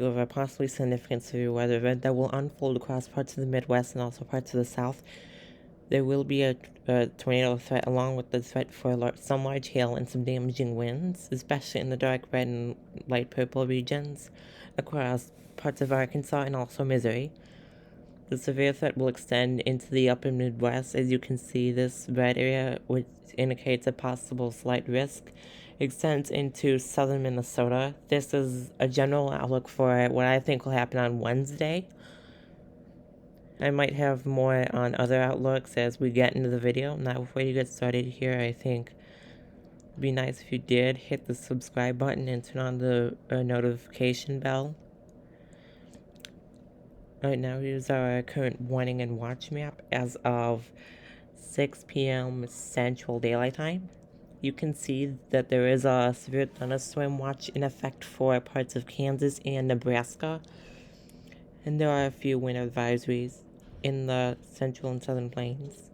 of a possibly significant severe weather event that will unfold across parts of the Midwest and also parts of the South. There will be a tornado threat along with the threat for some large hail and some damaging winds, especially in the dark red and light purple regions across parts of Arkansas and also Missouri. The severe threat will extend into the upper Midwest. As you can see, this red area, which indicates a possible slight risk, extends into southern Minnesota. This is a general outlook for what I think will happen on Wednesday. I might have more on other outlooks as we get into the video. Now, before you get started here, I think it'd be nice if you did hit the subscribe button and turn on the notification bell. Alright, now here's our current warning and watch map as of 6 p.m. Central Daylight Time. You can see that there is a severe thunderstorm watch in effect for parts of Kansas and Nebraska. And there are a few wind advisories in the central and southern plains.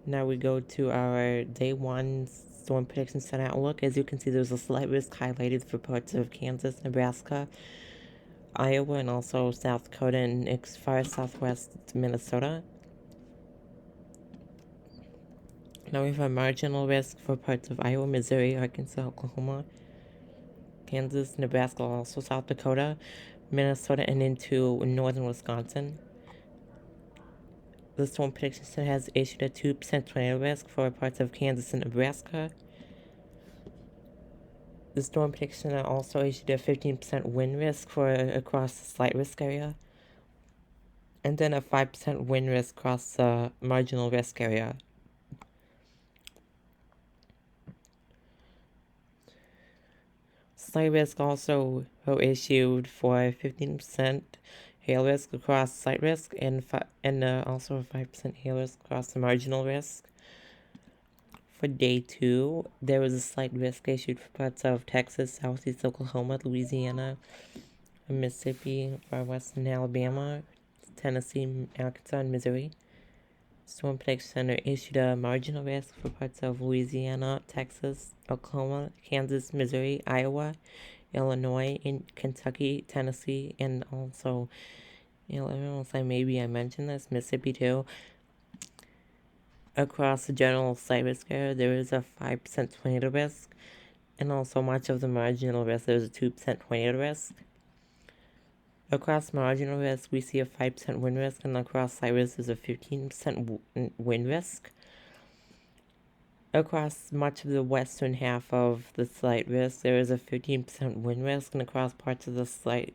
Now we go to our day 1 storm prediction center outlook. As you can see, there's a slight risk highlighted for parts of Kansas, Nebraska, Iowa, and also South Dakota and as far as southwest Minnesota. Now we have a marginal risk for parts of Iowa, Missouri, Arkansas, Oklahoma, Kansas, Nebraska, also South Dakota, Minnesota, and into northern Wisconsin. The Storm Prediction Center has issued a 2% tornado risk for parts of Kansas and Nebraska. The Storm Prediction Center also issued a 15% wind risk for across the slight risk area. And then a 5% wind risk across the marginal risk area. Slight risk also issued for 15% hail risk across slight risk and also a 5% hail risk across the marginal risk. For day 2, there was a slight risk issued for parts of Texas, southeast Oklahoma, Louisiana, Mississippi, far western Alabama, Tennessee, Arkansas, and Missouri. Storm Prediction Center issued a marginal risk for parts of Louisiana, Texas, Oklahoma, Kansas, Missouri, Iowa, Illinois, in Kentucky, Tennessee, and also, maybe I mentioned this, Mississippi too. Across the general slight risk area, there is a 5% tornado risk, and also much of the marginal risk, there is a 2% tornado risk. Across marginal risk, we see a 5% wind risk, and across slight risk, there's a 15% wind risk. Across much of the western half of the slight risk, there is a 15% wind risk, and across parts of the slight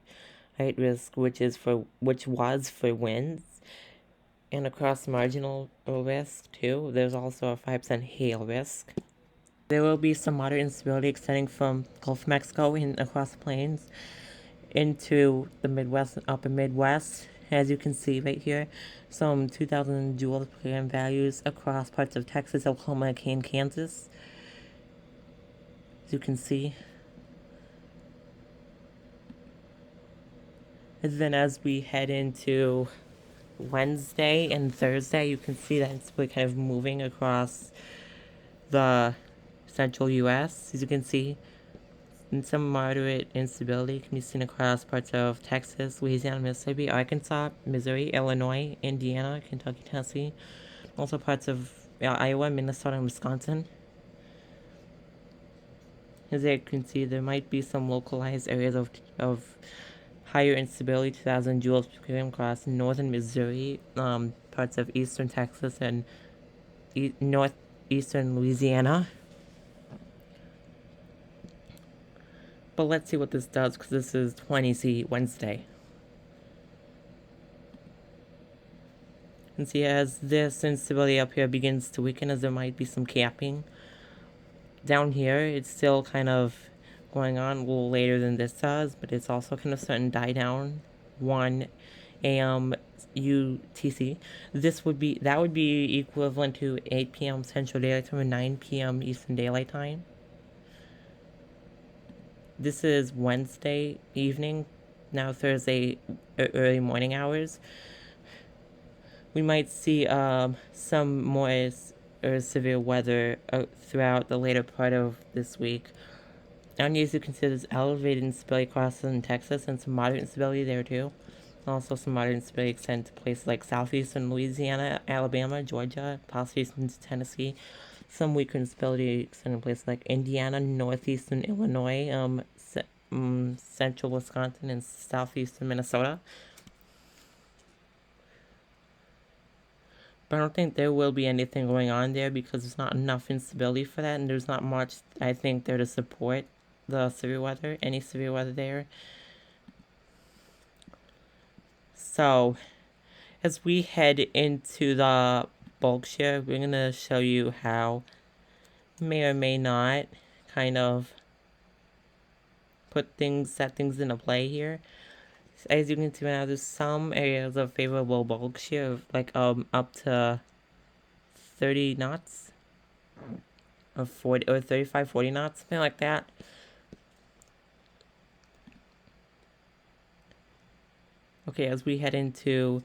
risk, which was for winds, and across marginal risk too, there's also a 5% hail risk. There will be some moderate instability extending from Gulf of Mexico and across the plains into the Midwest and upper Midwest. As you can see right here, some 2,000 joules per gram values across parts of Texas, Oklahoma, and Kansas. As you can see. And then as we head into Wednesday and Thursday, you can see that it's kind of moving across the central U.S. As you can see, and some moderate instability can be seen across parts of Texas, Louisiana, Mississippi, Arkansas, Missouri, Illinois, Indiana, Kentucky, Tennessee, also parts of Iowa, Minnesota, and Wisconsin. As you can see, there might be some localized areas of higher instability, 2,000 joules per gram across northern Missouri, parts of eastern Texas, and northeastern Louisiana. But let's see what this does, because this is 20C Wednesday. And see, as this instability up here begins to weaken, as there might be some capping. Down here, it's still kind of going on a little later than this does, but it's also kind of starting to die down. 1 a.m. UTC. That would be equivalent to 8 p.m. Central Daylight Time and 9 p.m. Eastern Daylight Time. This is Wednesday evening, now Thursday early morning hours. We might see some more or severe weather throughout the later part of this week. On news, you consider this elevated instability across southern Texas and some moderate instability there too. Also, some moderate instability extend to places like southeastern Louisiana, Alabama, Georgia, possibly into Tennessee. Some weaker instability extending places like Indiana, northeastern Illinois, central Wisconsin, and southeastern Minnesota. But I don't think there will be anything going on there because there's not enough instability for that, and there's not much, I think, there to support the severe weather, any severe weather there. So, as we head into the bulk share, we're going to show you how may or may not kind of set things into play here. As you can see right now, there's some areas of favorable bulk shear, like up to 30 knots, or 40 or 35, 40 knots, something like that. Okay, as we head into,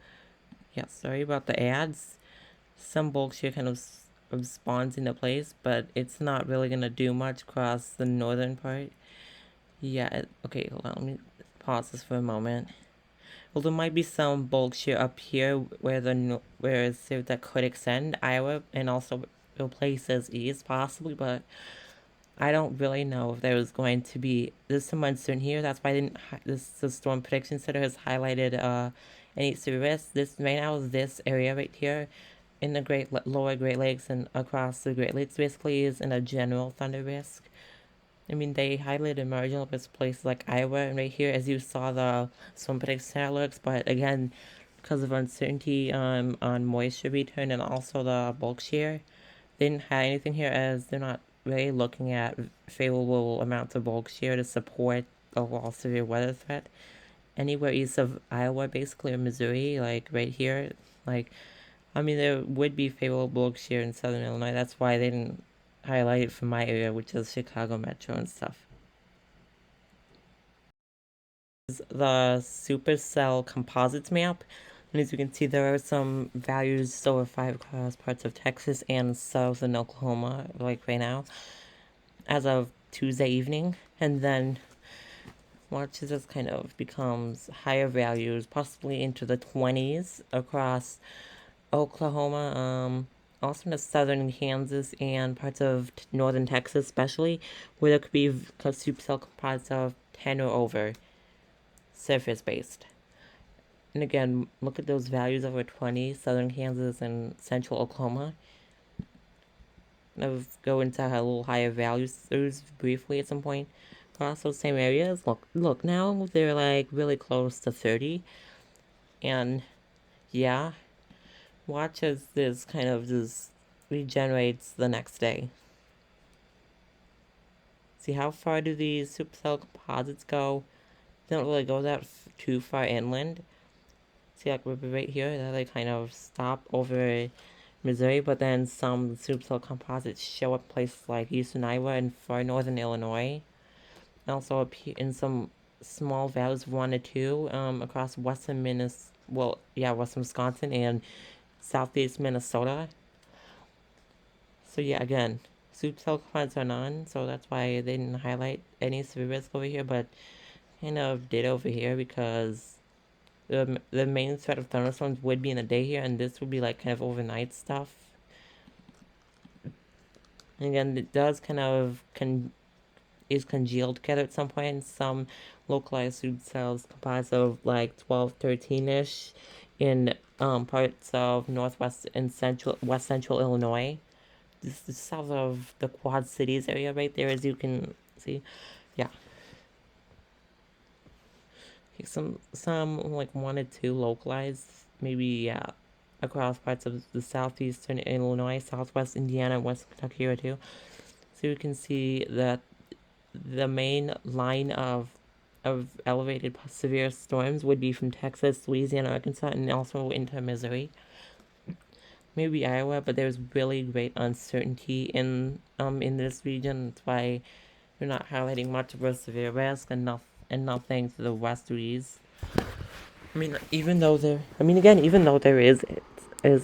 yeah, sorry about the ads. Some bulk shear kind of spawns into place, but it's not really gonna do much across the northern part. Yeah, okay, hold on, let me pause this for a moment. Well, there might be some bulk shear up here where that could extend Iowa and also places east possibly, but I don't really know if there was going to be. There's some uncertainty here. That's why I didn't. The Storm Prediction Center has highlighted any severe risks. This right now is this area right here in the lower Great Lakes and across the Great Lakes basically is in a general thunder risk. I mean, they highlighted marginal risk places like Iowa and right here, as you saw the Storm Prediction Center alerts. But again, because of uncertainty on moisture return and also the bulk shear, they didn't have anything here as they're not really looking at favorable amounts of bulk shear to support the overall severe weather threat. Anywhere east of Iowa, basically, or Missouri, like right here, like, I mean, there would be favorable bulk shear in southern Illinois. That's why they didn't highlight it for my area, which is Chicago Metro and stuff. This is the supercell composites map. And as you can see, there are some values over 5 across parts of Texas and southern Oklahoma, like right now, as of Tuesday evening. And then watch as this kind of becomes higher values, possibly into the 20s across Oklahoma, also in southern Kansas and parts of northern Texas, especially, where there could be supercell composites of 10 or over, surface-based. And again, look at those values over 20, southern Kansas and central Oklahoma. I'll go into a little higher values briefly at some point. Across those same areas, look, now they're like really close to 30. And yeah, watch as this kind of just regenerates the next day. See how far do these supercell composites go? They don't really go that too far inland. See, like right here, that they kind of stop over Missouri, but then some supercell composites show up places like eastern Iowa and far northern Illinois. And also appear in some small valleys, 1 to 2, across western western Wisconsin and southeast Minnesota. So yeah, again, supercell composites are none, so that's why they didn't highlight any severe risk over here, but kind of did over here because the main threat of thunderstorms would be in the day here, and this would be like kind of overnight stuff. And again, it does kind of is congealed together at some point. Some localized supercells comprised of like 12, 13-ish in parts of northwest and west central Illinois. This is south of the Quad Cities area right there, as you can see. Yeah. Some like 1 or 2 localized, maybe across parts of the southeastern Illinois, southwest Indiana, and west Kentucky here too. So you can see that the main line of elevated severe storms would be from Texas, Louisiana, Arkansas, and also into Missouri. Maybe Iowa, but there's really great uncertainty in this region. That's why they're not highlighting much of a severe risk and nothing to the westerlies. I mean, even though there is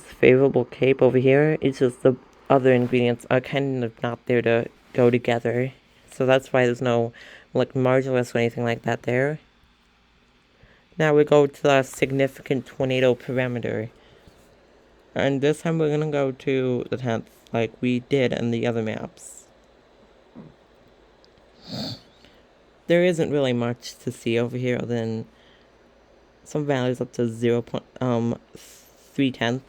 favorable cape over here, it's just other ingredients are kind of not there to go together. So that's why there's no like marginless or anything like that there. Now we go to the significant tornado parameter. And this time we're gonna go to the 10th like we did in the other maps. There isn't really much to see over here other than some values up to 0.3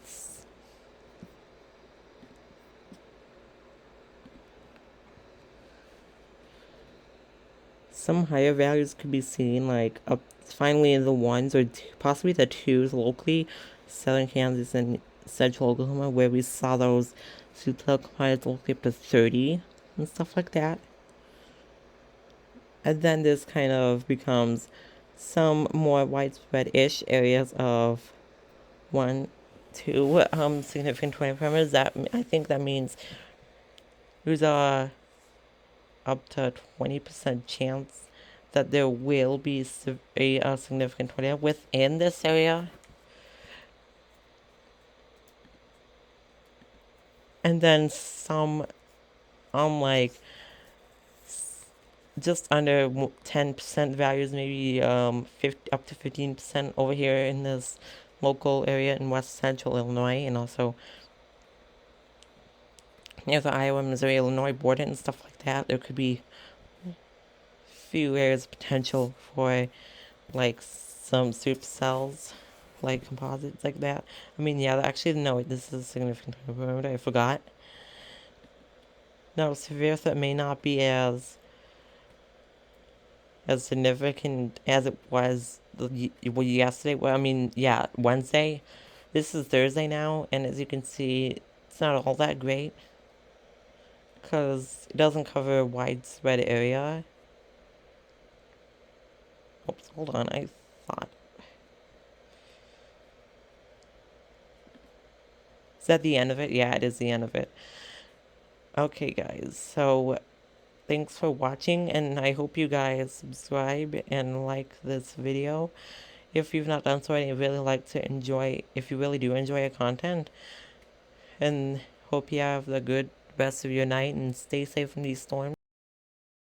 Some higher values could be seen, like up finally in the ones or possibly the twos locally, southern Kansas and central Oklahoma, where we saw those superclouds locally up to 30 and stuff like that. And then this kind of becomes some more widespread-ish areas of 1, 2 significant 20 parameters. That I think that means there's a up to 20% chance that there will be a significant tornado within this area. And then some, like, just under 10% values, maybe 50, up to 15% over here in this local area in west central Illinois, and also near the Iowa, Missouri, Illinois border and stuff like that. There could be few areas of potential for like some supercells, like composites like that. I mean, yeah, actually, no, this is a significant parameter. I forgot. No, severe threat may not be as significant as it was yesterday. Well, I mean, yeah, Wednesday. This is Thursday now, and as you can see, it's not all that great because it doesn't cover a widespread area. Oops, hold on, I thought. Is that the end of it? Yeah, it is the end of it. Okay, guys, so thanks for watching, and I hope you guys subscribe and like this video. If you've not done so, I really like to enjoy, if you really do enjoy our content, and hope you have the good rest of your night and stay safe in these storms.